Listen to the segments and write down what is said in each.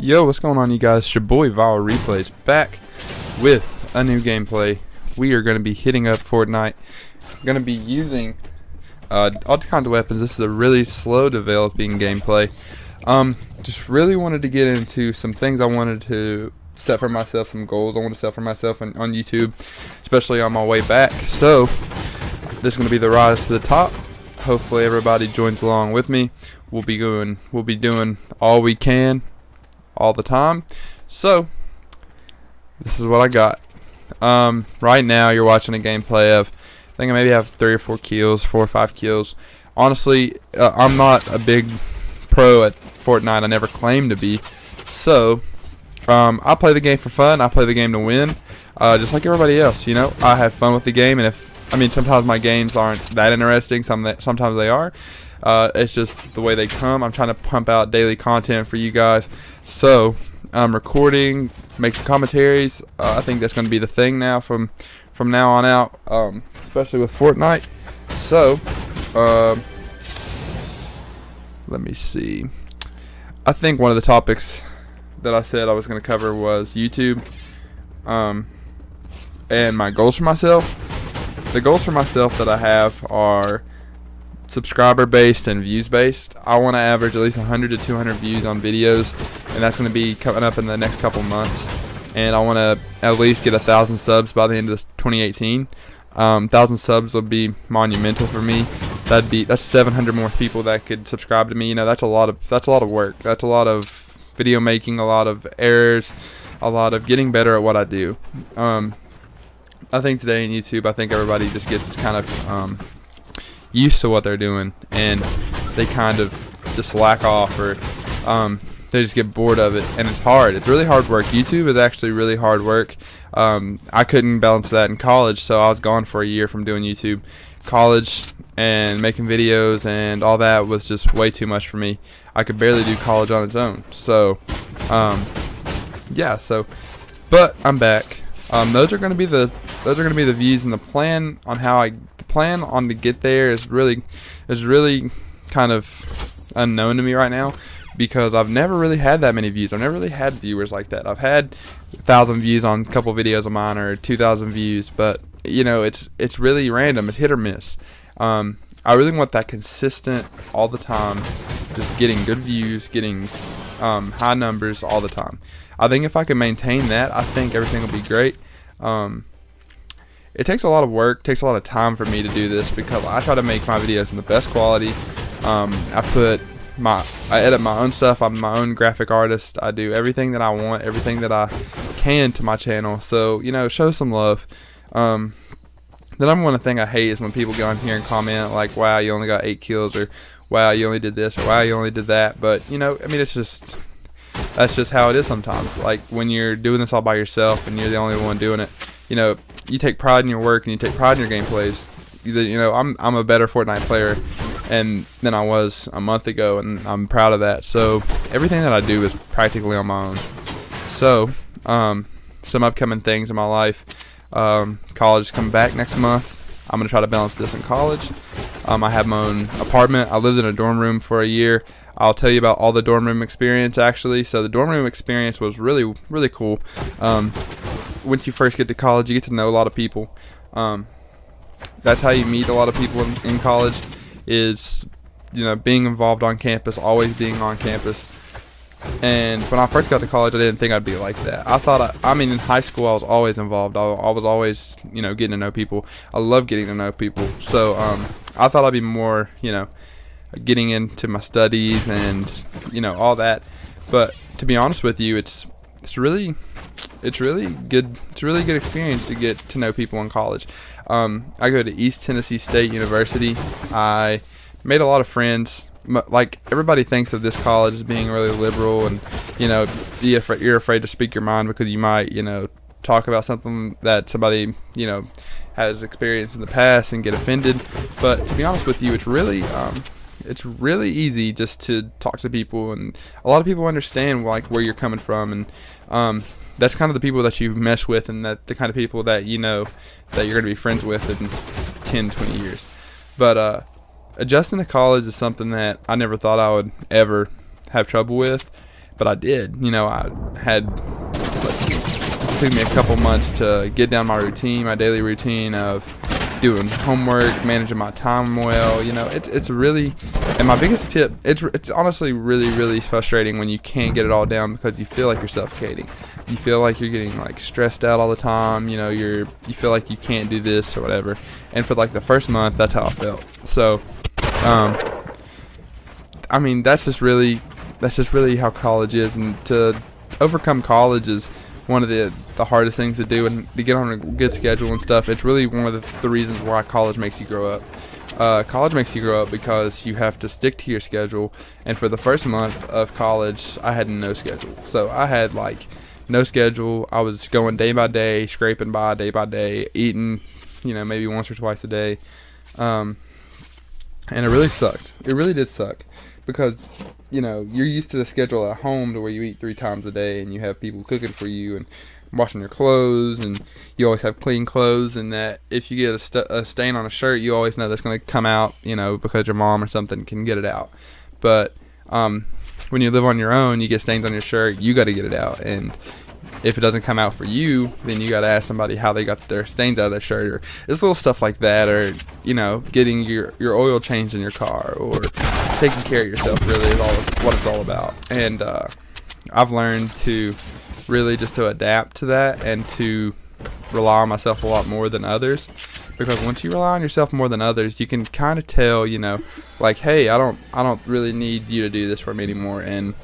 Yo, what's going on, you guys? It's your boy Viral Replays back with a new gameplay. We are going to be hitting up Fortnite. Going to be using all kinds of weapons. This is a really slow developing gameplay. Just really wanted to get into some things I wanted to set for myself, some goals I want to set for myself on YouTube, especially on my way back. So this is going to be the rise to the top. Hopefully everybody joins along with me. We'll be doing all we can all the time. So this is what I got. Right now you're watching a gameplay of, I think I maybe have 3 or 4 kills, 4 or 5 kills. Honestly, I'm not a big pro at Fortnite. I never claimed to be. So I play the game for fun. I play the game to win, just like everybody else. You know, I have fun with the game, and sometimes my games aren't that interesting. Sometimes they are. It's just the way they come. I'm trying to pump out daily content for you guys. So I'm recording, making commentaries. I think that's going to be the thing now from now on out, especially with Fortnite. So let me see. I think one of the topics that I said I was going to cover was YouTube, and my goals for myself. The goals for myself that I have are subscriber based and views based. I want to average at least 100 to 200 views on videos, and that's going to be coming up in the next couple months. And I want to at least get 1,000 subs by the end of 2018. 1,000 subs would be monumental for me. That's 700 more people that could subscribe to me. You know, that's a lot of work. That's a lot of video making, a lot of errors, a lot of getting better at what I do. I think today in YouTube, I think everybody just gets kind of used to what they're doing, and they kind of just slack off, or they just get bored of it, and it's hard. It's really hard work. YouTube is actually really hard work. I couldn't balance that in college, so I was gone for a year from doing YouTube. College and making videos and all that was just way too much for me. I could barely do college on its own. So yeah, but I'm back. Those are going to be the views, and the plan on to get there is really kind of unknown to me right now, because I've never really had that many views. I've never really had viewers like that. I've had 1,000 views on a couple videos of mine, or 2,000 views, but you know, it's really random. It's hit or miss. I really want that consistent all the time, just getting good views, getting high numbers all the time. I think if I can maintain that, I think everything will be great. It takes a lot of work, takes a lot of time for me to do this, because I try to make my videos in the best quality. I edit my own stuff. I'm my own graphic artist. I do everything that I want, everything that I can to my channel. So, you know, show some love. The number one thing I hate is when people go on here and comment like, wow, you only got 8 kills, or wow, you only did this, or wow, you only did that. But, you know, I mean, that's just how it is sometimes. Like, when you're doing this all by yourself and you're the only one doing it, you know, you take pride in your work and you take pride in your gameplays. You know, I'm a better Fortnite player than I was a month ago, and I'm proud of that. So everything that I do is practically on my own. So some upcoming things in my life. College is coming back next month. I'm going to try to balance this in college. I have my own apartment. I lived in a dorm room for a year. I'll tell you about all the dorm room experience, actually. So the dorm room experience was really, really cool. Once you first get to college, you get to know a lot of people. That's how you meet a lot of people in college, is, you know, being involved on campus, always being on campus. And when I first got to college, I didn't think I'd be like that. I mean, in high school, I was always involved. I was always, you know, getting to know people. I love getting to know people. So I thought I'd be more, you know, getting into my studies and, you know, all that. But to be honest with you, it's really good. It's a really good experience to get to know people in college. I go to East Tennessee State University. I made a lot of friends. Like, everybody thinks of this college as being really liberal, and, you know, you're afraid to speak your mind because you might, you know, talk about something that somebody, you know, has experienced in the past and get offended. But to be honest with you, it's really easy just to talk to people, and a lot of people understand like where you're coming from, and that's kind of the people that you mesh with, and that the kind of people that you know that you're going to be friends with in 10, 20 years. But adjusting to college is something that I never thought I would ever have trouble with. but I did. I had, let's see, it took me a couple months to get down my routine, my daily routine of doing homework, managing my time well. It's really, and my biggest tip, it's honestly really, really frustrating when you can't get it all down, because you feel like you're suffocating. You feel like you're getting like stressed out all the time. You feel like you can't do this or whatever. And for like the first month, that's how I felt. So, I mean, that's just really how college is, and to overcome college is one of the hardest things to do, and to get on a good schedule and stuff. It's really one of the reasons why college makes you grow up. College makes you grow up because you have to stick to your schedule. And for the first month of college, I had no schedule. So I had like no schedule. I was going day by day, scraping by day by day, eating, maybe once or twice a day. And it really sucked. It really did suck, because you're used to the schedule at home to where you eat 3 times a day, and you have people cooking for you and washing your clothes, and you always have clean clothes, and that if you get a stain on a shirt, you always know that's going to come out, because your mom or something can get it out. But when you live on your own, you get stains on your shirt, you got to get it out, and if it doesn't come out for you, then you got to ask somebody how they got their stains out of their shirt, or it's little stuff like that, or getting your oil changed in your car, or taking care of yourself really is what it's all about. And I've learned to really just to adapt to that, and to rely on myself a lot more than others, because once you rely on yourself more than others, you can kind of tell, like, hey, I don't really need you to do this for me anymore. And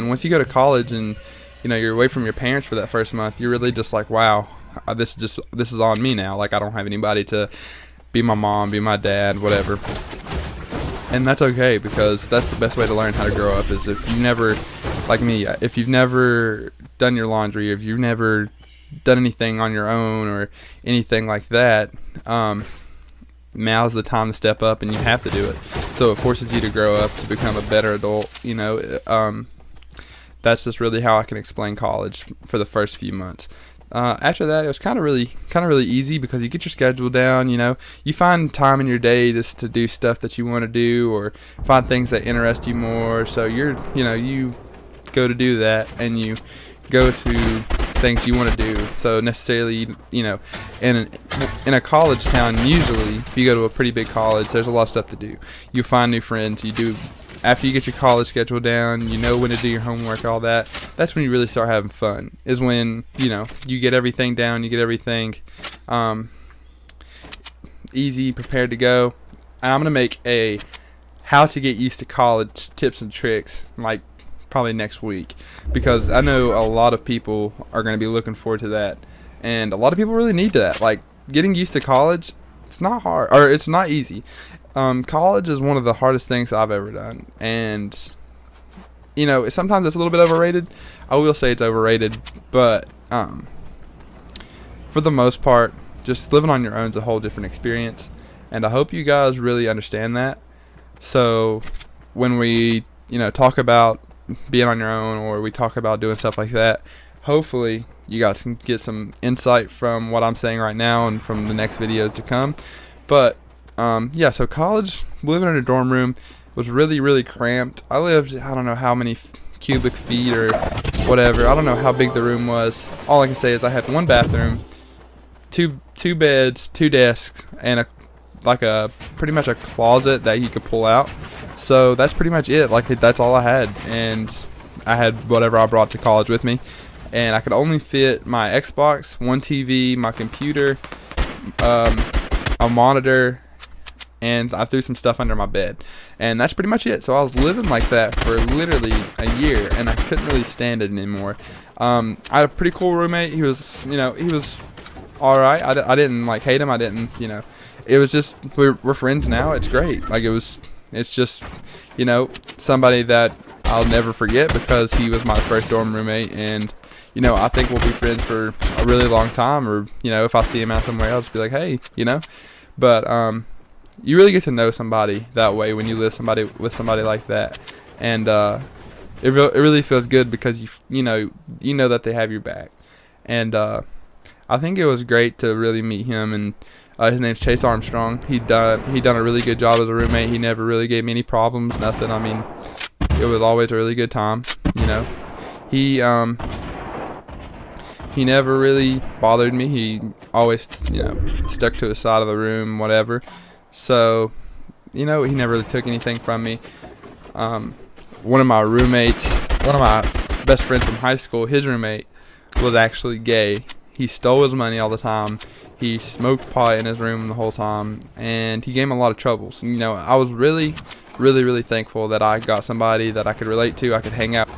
once you go to college and you're away from your parents for that first month, you're really just like, wow, this is on me now. Like, I don't have anybody to be my mom, be my dad, whatever. And that's okay, because that's the best way to learn how to grow up, is if you never, like me, if you've never done your laundry, if you've never done anything on your own or anything like that, now's the time to step up, and you have to do it. So it forces you to grow up, to become a better adult. That's just really how I can explain college for the first few months. After that, it was kind of really easy, because you get your schedule down. You find time in your day just to do stuff that you want to do, or find things that interest you more. So you go to do that, and you go to things you want to do. So necessarily, in a college town, usually if you go to a pretty big college, there's a lot of stuff to do. You find new friends. You do. After you get your college schedule down, when to do your homework, all that, that's when you really start having fun, is when, you get everything down, you get everything easy, prepared to go. And I'm going to make a how to get used to college tips and tricks, like, probably next week, because I know a lot of people are going to be looking forward to that. And a lot of people really need that. Like, getting used to college, it's not hard, or it's not easy. College is one of the hardest things I've ever done, and sometimes it's a little bit overrated. I will say it's overrated, but for the most part, just living on your own is a whole different experience, and I hope you guys really understand that. So when we talk about being on your own, or we talk about doing stuff like that, hopefully you guys can get some insight from what I'm saying right now and from the next videos to come. But so college, living in a dorm room, was really, really cramped. I lived, I don't know how many cubic feet or whatever. I don't know how big the room was. All I can say is I had one bathroom, two beds, 2 desks, and pretty much a closet that you could pull out. So that's pretty much it. Like, that's all I had. And I had whatever I brought to college with me. And I could only fit my Xbox, one TV, my computer, a monitor, and I threw some stuff under my bed, and that's pretty much it. So I was living like that for literally a year, and I couldn't really stand it anymore. I had a pretty cool roommate. He was all right. I didn't like hate him. I didn't, it was just, we're friends now. It's great. Like, it's just, somebody that I'll never forget, because he was my first dorm roommate, and I think we'll be friends for a really long time. Or if I see him out somewhere, I'll just be like, hey, but you really get to know somebody that way when you live with somebody like that, and it really feels good, because you know that they have your back. And I think it was great to really meet him, and his name's Chase Armstrong. He done a really good job as a roommate. He never really gave me any problems, nothing. I mean, it was always a really good time. You know, he he never really bothered me. He always, stuck to his side of the room, whatever. So, he never really took anything from me. One of my roommates, one of my best friends from high school, his roommate was actually gay. He stole his money all the time. He smoked pot in his room the whole time, and he gave him a lot of troubles. I was really, really, really thankful that I got somebody that I could relate to, I could hang out.